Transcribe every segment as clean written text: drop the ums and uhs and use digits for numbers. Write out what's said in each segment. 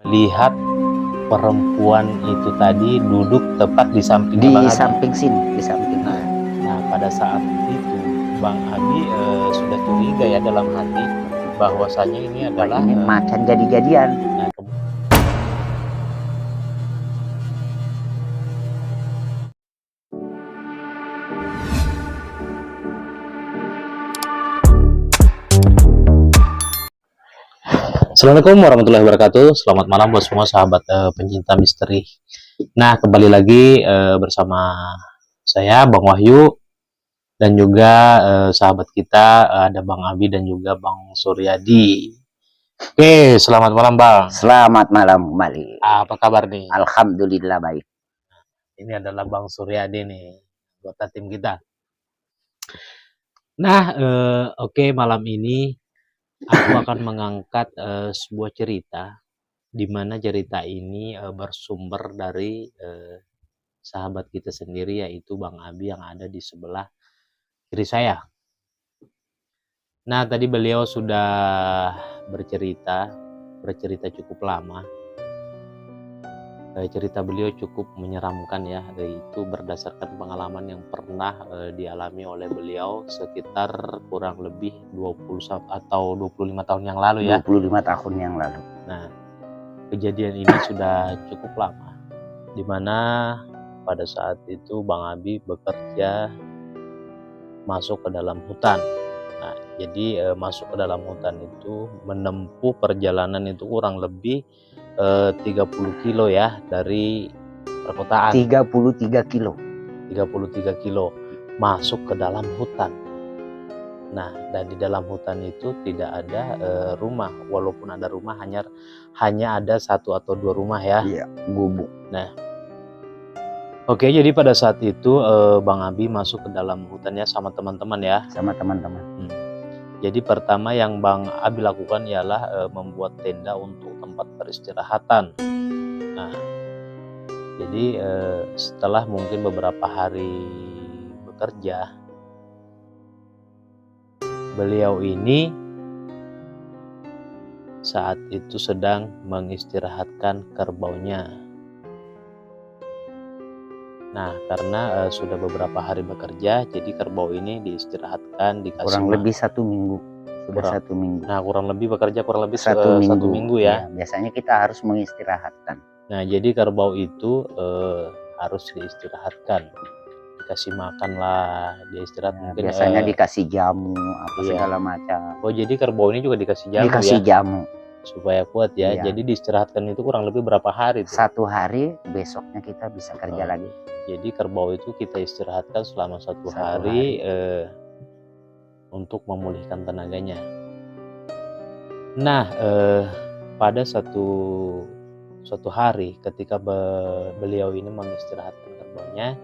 Lihat perempuan itu tadi duduk tepat di samping di Bang Abi. samping sini, di samping. Nah, pada saat itu Bang Abi sudah curiga ya dalam hati bahwasanya ini Wah, adalah ini macan jadi-jadian. nah, Assalamualaikum warahmatullahi wabarakatuh. Selamat malam buat semua sahabat pencinta misteri. Nah, kembali lagi bersama saya Bang Wahyu dan juga sahabat kita ada Bang Abi dan juga Bang Suryadi. Oke, selamat malam Bang. Selamat malam kembali. Apa kabar nih? Alhamdulillah baik. Ini adalah Bang Suryadi nih, anggota tim kita. Nah, oke, malam ini aku akan mengangkat sebuah cerita, di mana cerita ini bersumber dari sahabat kita sendiri, yaitu Bang Abi yang ada di sebelah kiri saya. Nah, tadi beliau sudah bercerita cukup lama. Cerita beliau cukup menyeramkan ya, yaitu berdasarkan pengalaman yang pernah dialami oleh beliau sekitar kurang lebih 20 atau 25 tahun yang lalu ya. 25 tahun yang lalu. Nah, kejadian ini sudah cukup lama, dimana pada saat itu Bang Abi bekerja masuk ke dalam hutan. Nah, jadi masuk ke dalam hutan itu menempuh perjalanan itu kurang lebih 30 kilo ya dari perkotaan. 33 kilo. 33 kilo masuk ke dalam hutan. Nah, dan di dalam hutan itu tidak ada rumah, walaupun ada rumah hanya ada satu atau dua rumah ya. Iya, gubuk. Nah, oke, jadi pada saat itu Bang Abi masuk ke dalam hutannya sama teman-teman ya. Sama teman-teman. Jadi pertama yang Bang Abi lakukan ialah membuat tenda untuk tempat peristirahatan. Nah, jadi setelah mungkin beberapa hari bekerja, beliau ini saat itu sedang mengistirahatkan kerbaunya. Nah, karena sudah beberapa hari bekerja, jadi kerbau ini diistirahatkan, dikasih Kurang lebih 1 minggu. Sudah 1 minggu. Nah, kurang lebih bekerja kurang lebih 1 minggu ya. Biasanya kita harus mengistirahatkan. Nah, jadi kerbau itu harus diistirahatkan, dikasih makan lah, dia istirahat. Nah, mungkin biasanya dikasih jamu apa iya. segala macam. Oh, jadi kerbau ini juga dikasih jamu Dikasih ya, jamu supaya kuat ya. Iya. Jadi diistirahatkan itu kurang lebih berapa hari tuh? 1 hari, besoknya kita bisa kerja lagi. Jadi kerbau itu kita istirahatkan selama 1 1 hari untuk memulihkan tenaganya. Nah, pada suatu hari ketika beliau ini mengistirahatkan kerbaunya,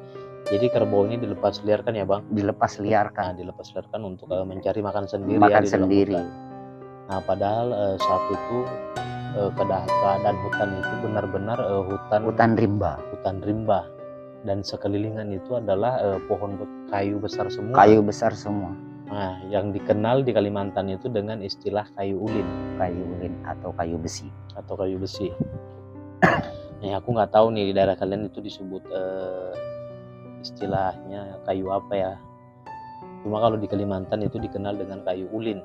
jadi kerbau ini dilepas liarkan ya Bang? Dilepas liarkan. Nah, dilepas liarkan untuk mencari makan sendiri Makan ya di dalam sendiri. hutan. Nah, padahal saat itu keadaan hutan itu benar-benar Hutan rimba. Hutan rimba, dan sekelilingan itu adalah pohon kayu besar semua. Kayu besar semua. Nah, yang dikenal di Kalimantan itu dengan istilah kayu ulin. Kayu ulin atau kayu besi. Nah, aku nggak tahu nih di daerah kalian itu disebut istilahnya kayu apa ya. Cuma kalau di Kalimantan itu dikenal dengan kayu ulin.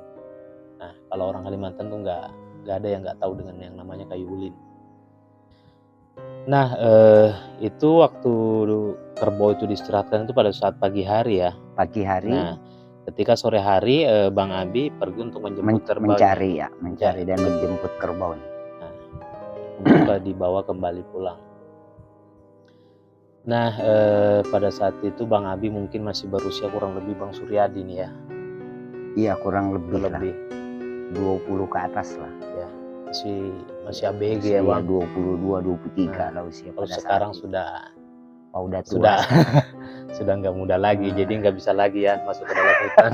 Nah, kalau orang Kalimantan tuh nggak ada yang nggak tahu dengan yang namanya kayu ulin. Nah, itu waktu kerbau itu diistirahatkan itu pada saat pagi hari ya. Pagi hari. Nah, ketika sore hari Bang Abi pergi untuk menjemput kerbau. Mencari dan menjemput kerbau. Nah, untuk dibawa kembali pulang. Nah, pada saat itu Bang Abi mungkin masih berusia kurang lebih Bang Suryadi nih ya. Iya, kurang lebih. 20 ke atas lah ya. Masih ABG ya Bang. 22, 23 lah usia. Kalau sekarang sudah tua. Sudah nggak muda lagi, jadi nggak bisa lagi ya masuk ke dalam hutan.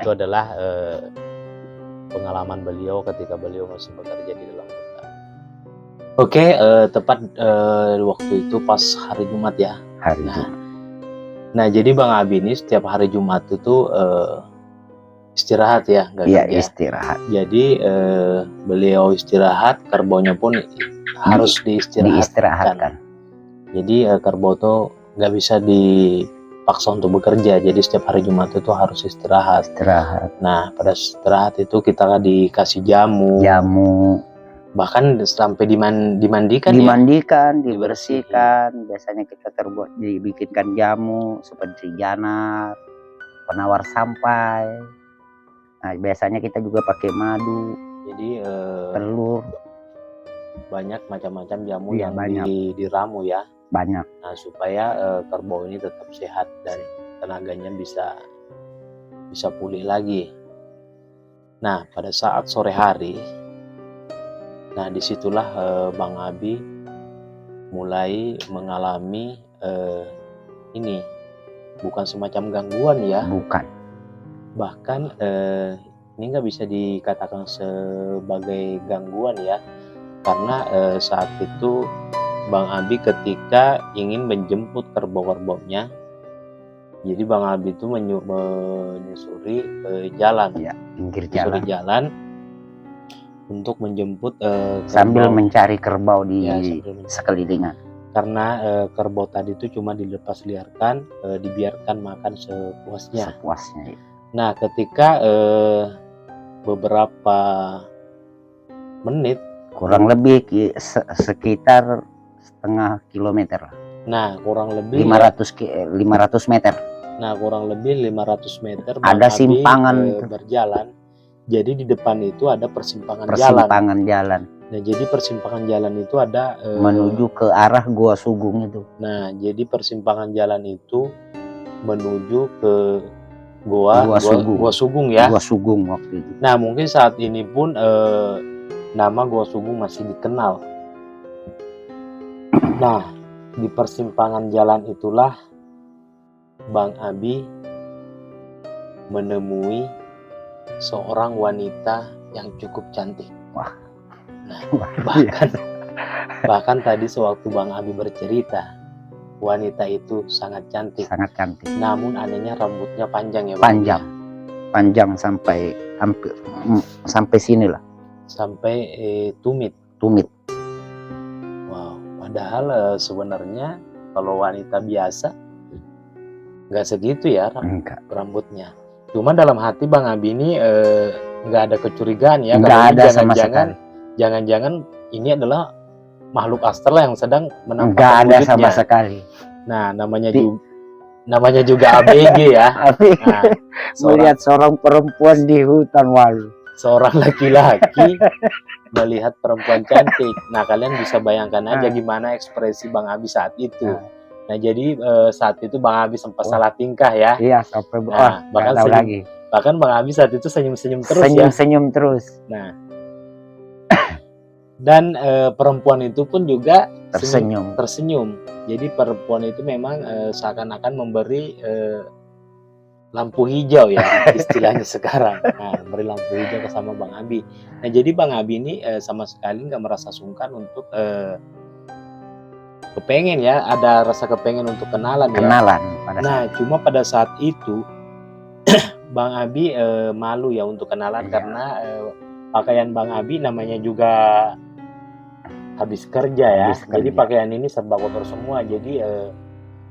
Itu adalah pengalaman beliau ketika beliau masih bekerja di dalam hutan. Oke, tepat waktu itu pas hari Jumat ya. Hari Jumat. Nah, jadi Bang Abi ini setiap hari Jumat itu istirahat ya, nggak Iya, kerja. istirahat. Jadi beliau istirahat, kerbaunya pun harus Diistirahatkan. Jadi kerbau tuh nggak bisa dipaksa untuk bekerja. Jadi setiap hari Jumat itu harus istirahat. Nah, pada istirahat itu kita dikasih jamu. Bahkan sampai dimandikan, dibersihkan. Biasanya kita dibikinkan jamu seperti janar, penawar sampai. Nah, biasanya kita juga pakai madu. Jadi telur. Banyak macam-macam jamu yang diramu ya. Banyak. Nah, supaya kerbau ini tetap sehat dan tenaganya bisa pulih lagi. Nah, pada saat sore hari, nah disitulah Bang Abi mulai mengalami ini bukan semacam gangguan ya. Bukan. Bahkan ini nggak bisa dikatakan sebagai gangguan ya, karena saat itu Bang Abi ketika ingin menjemput kerbau-kerbaunya, jadi Bang Abi itu menyusuri jalan, ya, pinggir jalan untuk menjemput sambil kerbau. Mencari kerbau di sekelilingan. Karena kerbau tadi itu cuma dilepas liarkan, dibiarkan makan sepuasnya. Ya. Nah, ketika beberapa menit, kurang lebih sekitar setengah kilometer. Nah, kurang lebih 500 meter. Nah, kurang lebih 500 meter ada simpangan berjalan. Jadi di depan itu ada persimpangan jalan. Nah, jadi persimpangan jalan itu ada menuju ke arah Gua Sugung itu. Nah, jadi persimpangan jalan itu menuju ke Gua Sugung ya. Gua Sugung waktu itu. Nah, mungkin saat ini pun nama Gua Sugung masih dikenal. Nah, di persimpangan jalan itulah Bang Abi menemui seorang wanita yang cukup cantik. Wah. Nah, bahkan tadi sewaktu Bang Abi bercerita, wanita itu sangat cantik. Namun anehnya rambutnya panjang ya, Bang. Panjang sampai hampir sampai sinilah. Sampai tumit. Wow, padahal sebenarnya kalau wanita biasa nggak segitu ya rambutnya. Cuma dalam hati Bang Abi ini nggak ada kecurigaan ya. Nggak ada sama sekali. Jangan-jangan ini adalah makhluk astral yang sedang menampakkan nggak ada wujudnya. Sama sekali. Nah, namanya juga ABG ya. Nah, melihat seorang perempuan di hutan walu. Seorang laki-laki melihat perempuan cantik. Nah, kalian bisa bayangkan aja gimana ekspresi Bang Abi saat itu. Nah, jadi saat itu Bang Abi sempat salah tingkah ya. Iya, sampai bahkan Bang Abi saat itu senyum-senyum terus. Senyum terus. Nah, dan perempuan itu pun juga tersenyum. Jadi perempuan itu memang seakan-akan memberi lampu hijau ya istilahnya sekarang. Nah, beri lampu hijau sama Bang Abi. Nah, jadi Bang Abi ini sama sekali nggak merasa sungkan untuk kepengen ya, ada rasa kepengen untuk kenalan ya. Nah, cuma pada saat itu Bang Abi malu ya untuk kenalan. Iya. Karena pakaian Bang Abi namanya juga habis kerja ya. Jadi pakaian ini serba kotor semua. Jadi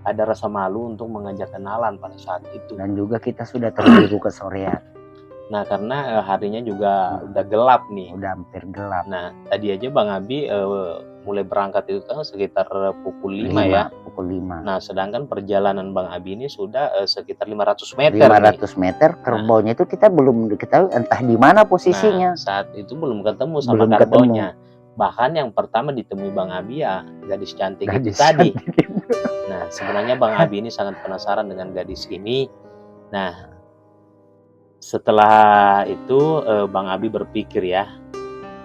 ada rasa malu untuk mengajak kenalan pada saat itu. Dan juga kita sudah terburu kesorean. Nah, karena harinya juga udah gelap nih. Udah hampir gelap. Nah, tadi aja Bang Abi mulai berangkat itu kan sekitar pukul 5 ya. Pukul 5. Nah, sedangkan perjalanan Bang Abi ini sudah sekitar 500 meter. 500 meter, kerbaunya itu kita belum diketahui entah di mana posisinya. Nah, saat itu belum ketemu sama kerbaunya. Bahkan yang pertama ditemui Bang Abi ya gadis cantik itu tadi. Nah, sebenarnya Bang Abi ini sangat penasaran dengan gadis ini. Nah, setelah itu Bang Abi berpikir ya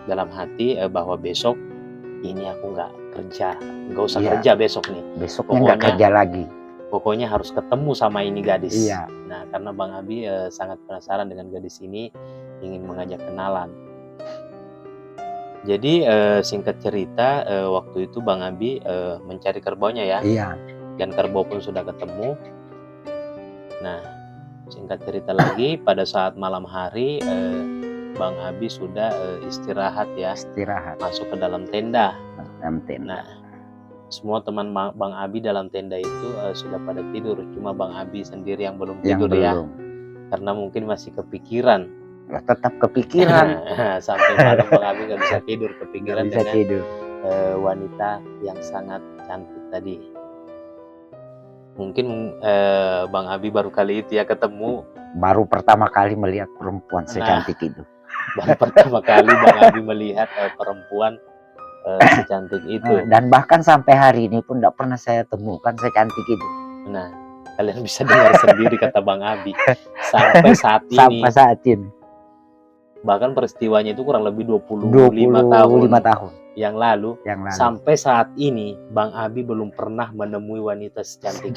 dalam hati bahwa besok ini aku nggak usah kerja besok nih. Besoknya nggak kerja lagi. Pokoknya harus ketemu sama ini gadis. Iya. Nah, karena Bang Abi sangat penasaran dengan gadis ini, ingin mengajak kenalan. Jadi singkat cerita waktu itu Bang Abi mencari kerbaunya ya. Iya. Dan kerbau pun sudah ketemu. Nah, singkat cerita lagi, pada saat malam hari Bang Abi sudah istirahat ya, Istirahat masuk ke dalam tenda. dalam tenda. Nah, semua teman Bang Abi dalam tenda itu sudah pada tidur, cuma Bang Abi sendiri yang belum tidur ya, karena mungkin masih kepikiran. Tetap kepikiran. Sampai malam Bang Abi nggak bisa tidur, kepikiran Nggak bisa dengan tidur. Wanita yang sangat cantik tadi. Mungkin Bang Abi baru kali itu ya ketemu. Baru pertama kali melihat perempuan secantik itu. Baru pertama kali Bang Abi melihat perempuan secantik itu. Dan bahkan sampai hari ini pun tidak pernah saya temukan secantik itu. Nah, kalian bisa dengar sendiri kata Bang Abi. Sampai saat ini. Sampai saat ini. Bahkan peristiwanya itu kurang lebih 25 tahun yang lalu. Sampai saat ini Bang Abi belum pernah menemui wanita secantik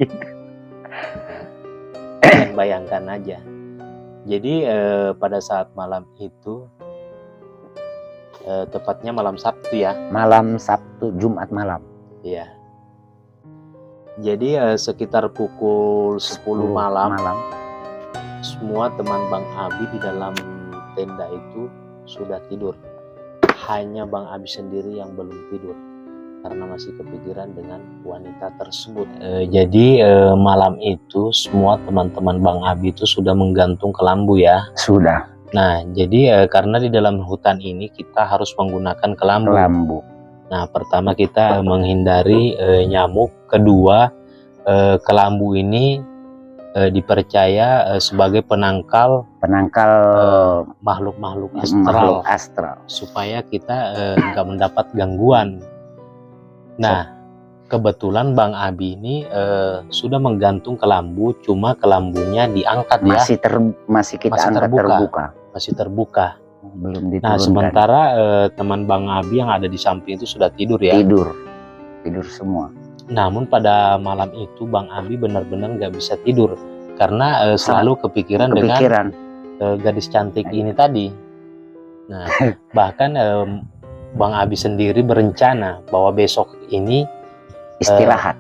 itu. Kalian bayangkan aja. Jadi pada saat malam itu, tepatnya malam Sabtu ya. Malam Sabtu, Jumat malam. Iya. Jadi sekitar pukul 10 malam, semua teman Bang Abi di dalam tenda itu sudah tidur. Hanya Bang Abi sendiri yang belum tidur karena masih kepikiran dengan wanita tersebut. Jadi malam itu semua teman-teman Bang Abi itu sudah menggantung kelambu ya. Sudah. Nah, jadi karena di dalam hutan ini kita harus menggunakan kelambu. Nah, pertama kita menghindari nyamuk. Kedua, kelambu ini dipercaya sebagai penangkal makhluk-makhluk astral, supaya kita nggak mendapat gangguan. Nah, kebetulan Bang Abi ini sudah menggantung kelambu, cuma kelambunya diangkat masih kita angkat terbuka. Masih terbuka. Belum diturunkan. Nah, sementara teman Bang Abi yang ada di samping itu sudah tidur ya. Tidur semua. Namun pada malam itu Bang Abi benar-benar nggak bisa tidur karena selalu kepikiran dengan gadis cantik ini tadi. Nah, bahkan Bang Abi sendiri berencana bahwa besok ini istirahat,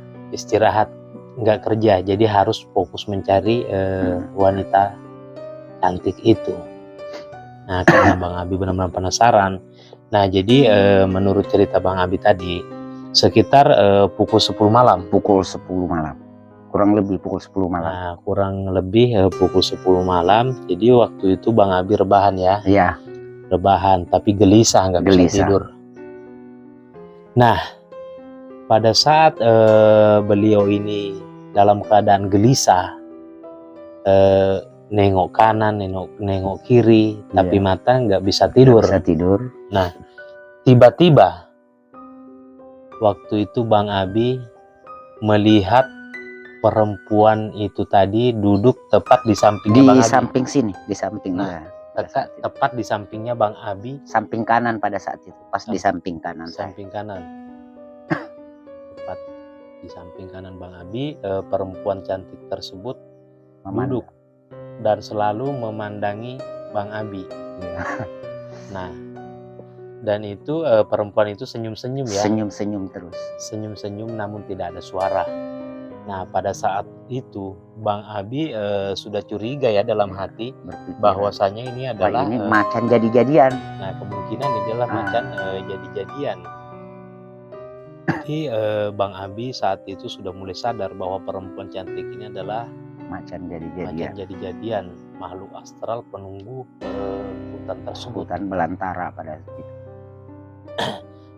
nggak kerja, jadi harus fokus mencari wanita cantik itu. Nah, karena Bang Abi benar-benar penasaran. Nah, jadi menurut cerita Bang Abi tadi, sekitar pukul 10 malam. Kurang lebih pukul 10 malam. Nah, kurang lebih pukul 10 malam. Jadi waktu itu Bang Abi rebahan ya. Iya. Rebahan, tapi gelisah, nggak bisa tidur. Nah, pada saat beliau ini dalam keadaan gelisah, nengok kanan, nengok kiri, tapi mata nggak bisa tidur. Nah, tiba-tiba waktu itu Bang Abi melihat perempuan itu tadi duduk tepat di sampingnya Bang Abi. Di samping sini, di samping. Nah, tepat di sampingnya Bang Abi. Samping kanan pada saat itu, pas di samping kanan. Samping kanan. Tepat di samping kanan Bang Abi, perempuan cantik tersebut duduk dan selalu memandangi Bang Abi. Nah, dan itu perempuan itu senyum-senyum ya. Senyum-senyum terus. Senyum-senyum namun tidak ada suara. Nah, pada saat itu Bang Abi sudah curiga ya dalam hati bahwasanya ini adalah ini macan jadi-jadian. Nah, kemungkinan ini adalah macan jadi-jadian. Jadi Bang Abi saat itu sudah mulai sadar bahwa perempuan cantik ini adalah macan jadi-jadian, makhluk astral penunggu hutan tersebut. Hutan belantara pada saat itu.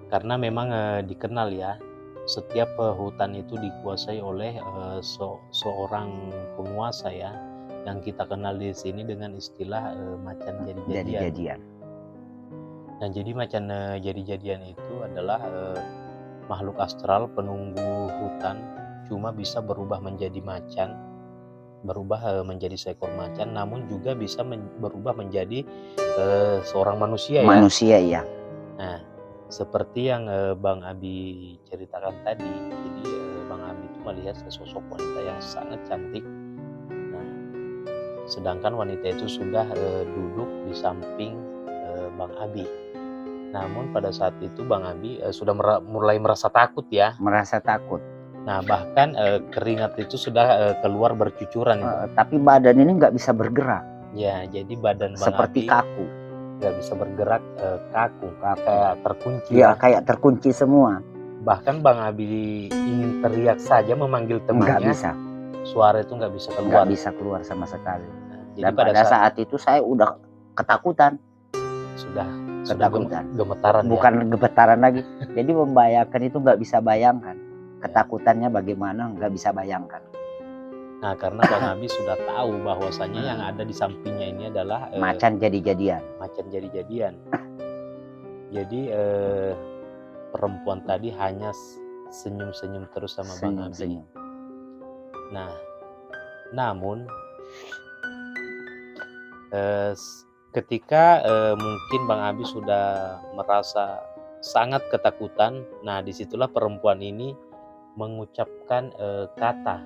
Karena memang dikenal ya, setiap hutan itu dikuasai oleh seorang penguasa ya, yang kita kenal di sini dengan istilah macan jadi-jadian. Nah, jadi macan jadi-jadian itu adalah makhluk astral penunggu hutan, cuma bisa berubah menjadi macan, berubah menjadi seekor macan, namun juga bisa berubah menjadi seorang manusia ya. Nah, seperti yang Bang Abi ceritakan tadi, jadi Bang Abi itu melihat sesosok wanita yang sangat cantik. Nah, sedangkan wanita itu sudah duduk di samping Bang Abi. Namun pada saat itu Bang Abi sudah mulai merasa takut ya. Merasa takut. Nah, bahkan keringat itu sudah keluar bercucuran itu. Tapi badan ini nggak bisa bergerak. Ya, jadi badan Bang Seperti Abi kaku. nggak bisa bergerak, kaku, kayak terkunci. Iya, kayak terkunci semua. Bahkan Bang Abi ingin teriak saja memanggil Nggak temannya, bisa. suara itu nggak bisa keluar. Nggak bisa keluar sama sekali. Nah, jadi Dan pada saat itu saya udah ketakutan. sudah Ketakutan. gemetaran ya. Bukan gemetaran lagi. Jadi membayangkan itu nggak bisa bayangkan. Ketakutannya bagaimana nggak bisa bayangkan. Nah, karena Bang Abi sudah tahu bahwasanya yang ada di sampingnya ini adalah macan jadi-jadian. Macan jadi-jadian. Jadi perempuan tadi hanya senyum-senyum terus sama Bang Abi. Nah, namun ketika mungkin Bang Abi sudah merasa sangat ketakutan, nah disitulah perempuan ini mengucapkan kata,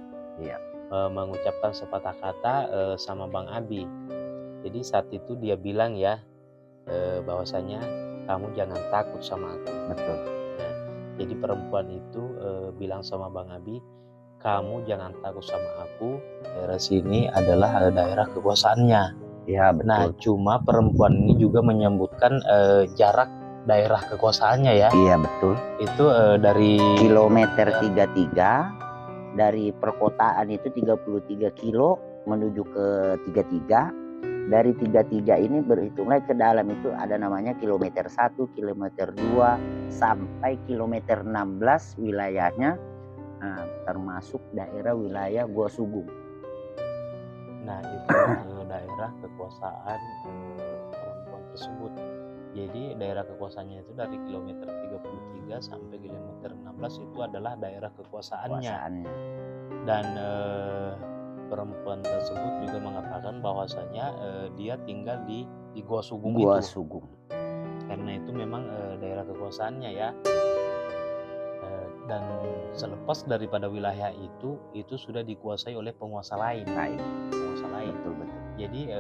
mengucapkan sepatah kata sama Bang Abi. Jadi saat itu dia bilang ya, bahwasanya kamu jangan takut sama aku. Betul. Nah, jadi perempuan itu bilang sama Bang Abi, kamu jangan takut sama aku. Daerah sini adalah daerah kekuasaannya. Ya, betul. Nah, cuma perempuan ini juga menyebutkan jarak daerah kekuasaannya ya. Iya, betul. Itu dari kilometer 33, dari perkotaan itu 33 kilo menuju ke 33. Dari 33 ini berhitunglah ke dalam itu ada namanya kilometer 1, kilometer 2 sampai kilometer 16 wilayahnya, termasuk daerah wilayah Gua Sugong. Nah, itu daerah kekuasaan perempuan tersebut. Jadi daerah kekuasaannya itu dari kilometer 33 sampai kilometer 16 itu adalah daerah kekuasaannya. Dan perempuan tersebut juga mengatakan bahwasanya dia tinggal di Gua Sugong itu. Karena itu memang daerah kekuasaannya ya. Dan selepas daripada wilayah itu sudah dikuasai oleh penguasa lain. Betul. Jadi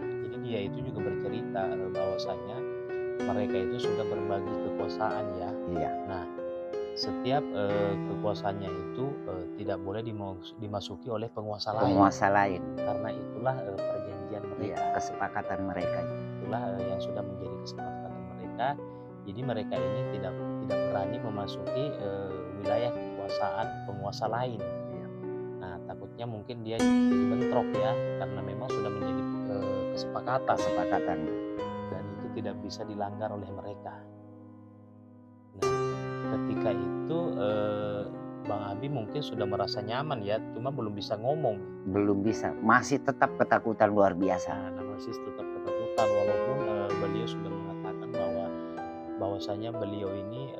jadi dia itu juga bercerita bahwasanya mereka itu sudah berbagi kekuasaan ya. Iya. Nah, setiap kekuasaannya itu tidak boleh dimasuki oleh penguasa lain. Karena itulah perjanjian mereka, kesepakatan mereka. Itulah yang sudah menjadi kesepakatan mereka. Jadi mereka ini tidak berani memasuki wilayah kekuasaan penguasa lain. Nah, takutnya mungkin dia jadi bentrok ya, karena memang sudah menjadi kesepakatan. Dan itu tidak bisa dilanggar oleh mereka. Nah, ketika itu Bang Abi mungkin sudah merasa nyaman ya, cuma belum bisa ngomong. Belum bisa, masih tetap ketakutan luar biasa. Nah, masih tetap ketakutan walaupun beliau sudah mengatakan bahwasanya beliau ini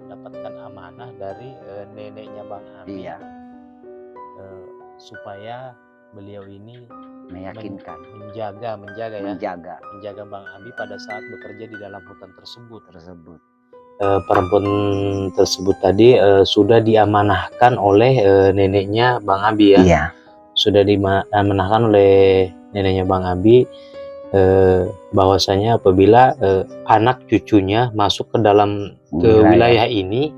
mendapatkan amanah dari neneknya Bang Abi. Iya. Supaya beliau ini meyakinkan, menjaga Bang Abi pada saat bekerja di dalam hutan tersebut. Perempuan tersebut tadi sudah diamanahkan oleh neneknya Bang Abi ya. Iya. Sudah diamanahkan oleh neneknya Bang Abi bahwasanya apabila anak cucunya masuk ke dalam wilayah ini,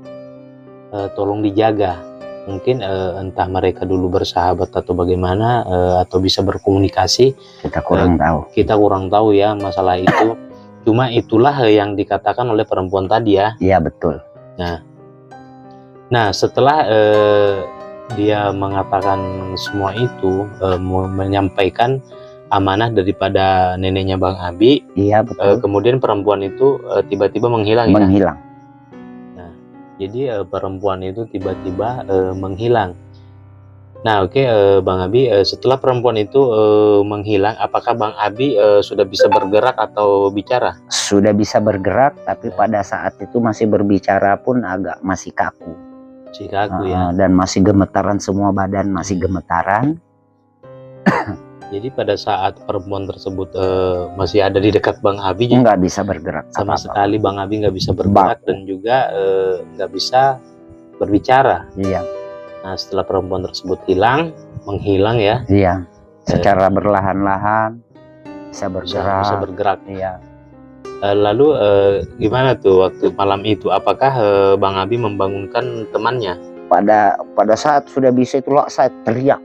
tolong dijaga. Mungkin entah mereka dulu bersahabat atau bagaimana, atau bisa berkomunikasi, kita kurang tahu ya masalah itu. Cuma itulah yang dikatakan oleh perempuan tadi ya. Iya, betul. Nah setelah dia mengatakan semua itu, menyampaikan amanah daripada neneknya Bang Abi. Iya, betul. Kemudian perempuan itu tiba-tiba menghilang. Jadi perempuan itu tiba-tiba menghilang. Nah, oke, Bang Abi, setelah perempuan itu menghilang, apakah Bang Abi sudah bisa bergerak atau bicara? Sudah bisa bergerak, tapi pada saat itu masih berbicara pun masih kaku. Ya. Dan masih gemetaran, semua badan masih gemetaran. Jadi pada saat perempuan tersebut masih ada di dekat Bang Abi, nggak bisa bergerak sama sekali. Bang Abi nggak bisa bergerak dan juga nggak bisa berbicara. Iya. Nah, setelah perempuan tersebut menghilang ya. Iya. Secara berlahan-lahan bisa bergerak. Iya. Lalu gimana tuh waktu malam itu? Apakah Bang Abi membangunkan temannya? pada saat sudah bisa itulah saya teriak,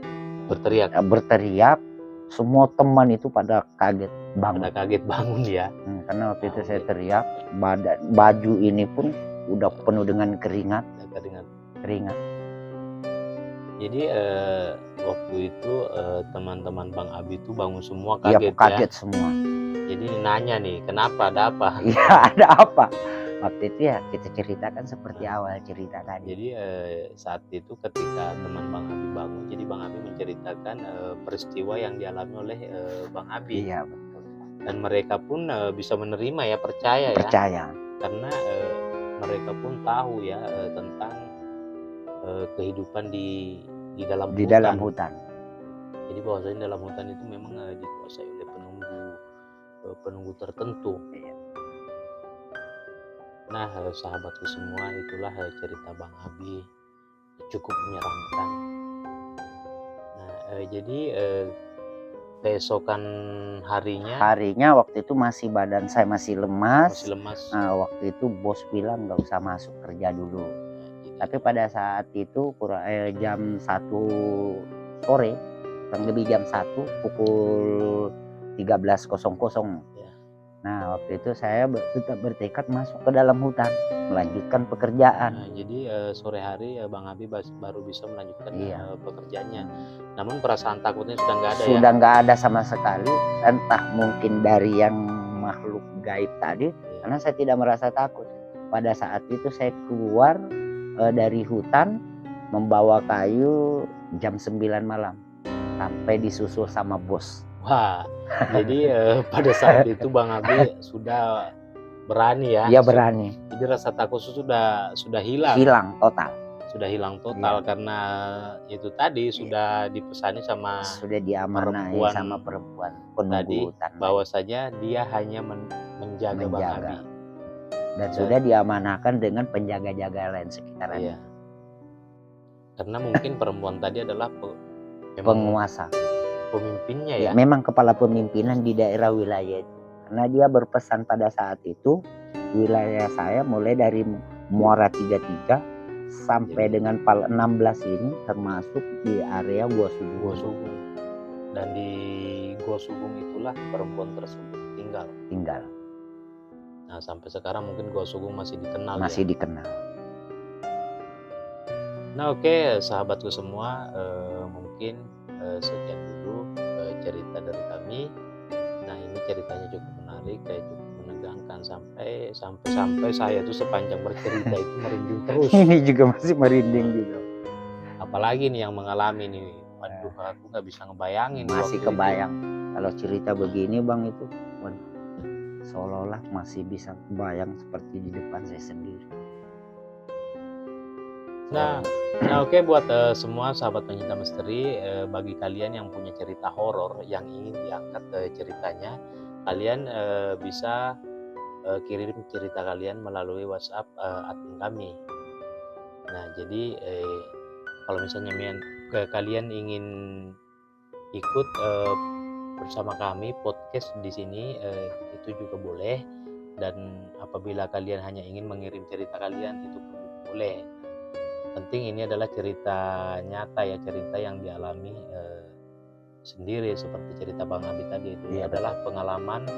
berteriak, semua teman itu pada kaget bangun. Ya. Karena waktu itu saya teriak, baju ini pun udah penuh dengan keringat. Jadi waktu itu teman-teman Bang Abi itu bangun semua Iya, kaget semua. Jadi nanya nih, kenapa, ada apa? Iya, ada apa? Waktu itu ya kita ceritakan seperti awal cerita tadi. Jadi saat itu ketika teman Bang Abi bangun, jadi Bang Abi menceritakan peristiwa yang dialami oleh Bang Abi. Iya, betul. Dan mereka pun bisa menerima ya, percaya. Karena mereka pun tahu ya tentang kehidupan di dalam hutan. Jadi bahwasanya dalam hutan itu memang dikuasai oleh penunggu tertentu. Iya. Nah, sahabatku semua, itulah cerita Bang Abi, cukup menyeramkan. Nah, jadi keesokan harinya waktu itu badan saya masih lemas. Nah, waktu itu bos bilang nggak usah masuk kerja dulu. Tapi pada saat itu jam 1 sore, kurang lebih jam 1, pukul 13.00. Nah, waktu itu saya tetap bertekad masuk ke dalam hutan, melanjutkan pekerjaan. Nah, jadi sore hari Bang Abi baru bisa melanjutkan pekerjaannya. Namun perasaan takutnya sudah nggak ada. Sudah nggak ada sama sekali. Entah mungkin dari yang makhluk gaib tadi, karena saya tidak merasa takut. Pada saat itu saya keluar dari hutan membawa kayu jam 9 malam sampai disusul sama bos. Wah, jadi pada saat itu Bang Abi sudah berani ya? Iya, berani. Jadi rasa takut sudah hilang. Sudah hilang total karena itu tadi sudah dipesani sudah diamanai sama perempuan penunggu hutan. Bahwasanya dia hanya menjaga Bang Abi. Dan sudah diamanahkan dengan penjaga-jaga lain sekitarnya. Iya. Karena mungkin perempuan tadi adalah penguasa. Pemimpinnya ya. Memang kepala pemimpinan di daerah wilayah itu. Karena dia berpesan pada saat itu wilayah saya mulai dari Muara 33 sampai dengan Pal 16 ini termasuk di area Gua Sugung. Dan di Gua Sugung itulah perempuan tersebut tinggal. Nah, sampai sekarang mungkin Gua Sugung masih dikenal. Nah, oke, sahabatku semua, mungkin sekian dulu cerita dari kami. Nah, ini ceritanya cukup menarik, cukup menegangkan, sampai saya tuh sepanjang bercerita itu merinding terus. Ini juga masih merinding juga. Apalagi nih yang mengalami nih, waduh, aku nggak bisa ngebayangin. Masih kebayang kalau cerita begini Bang itu, waduh, seolah-olah masih bisa kebayang seperti di depan saya sendiri. Nah, oke, buat semua sahabat pencinta misteri, bagi kalian yang punya cerita horor yang ingin diangkat ceritanya, kalian bisa kirim cerita kalian melalui WhatsApp admin kami. Nah, jadi kalau misalnya kalian ingin ikut bersama kami podcast di sini, itu juga boleh. Dan apabila kalian hanya ingin mengirim cerita kalian, itu pun boleh. Penting ini adalah cerita nyata ya, cerita yang dialami sendiri, seperti cerita Bang Abi tadi itu adalah pengalaman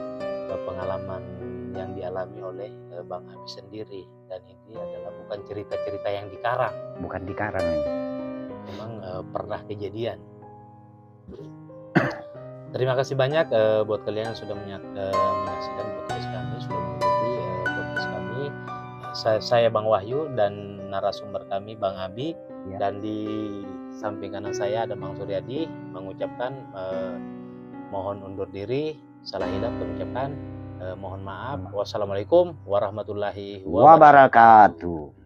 yang dialami oleh Bang Abi sendiri, dan ini adalah bukan cerita-cerita yang dikarang. Memang pernah kejadian. Terima kasih banyak buat kalian yang sudah menyaksikan podcast kami, sudah mengikuti podcast kami. Saya Bang Wahyu dan narasumber kami Bang Abi, dan di samping kanan saya ada Bang Suryadi, mengucapkan mohon undur diri, salah hilap mengucapkan mohon maaf. Wassalamualaikum warahmatullahi wabarakatuh.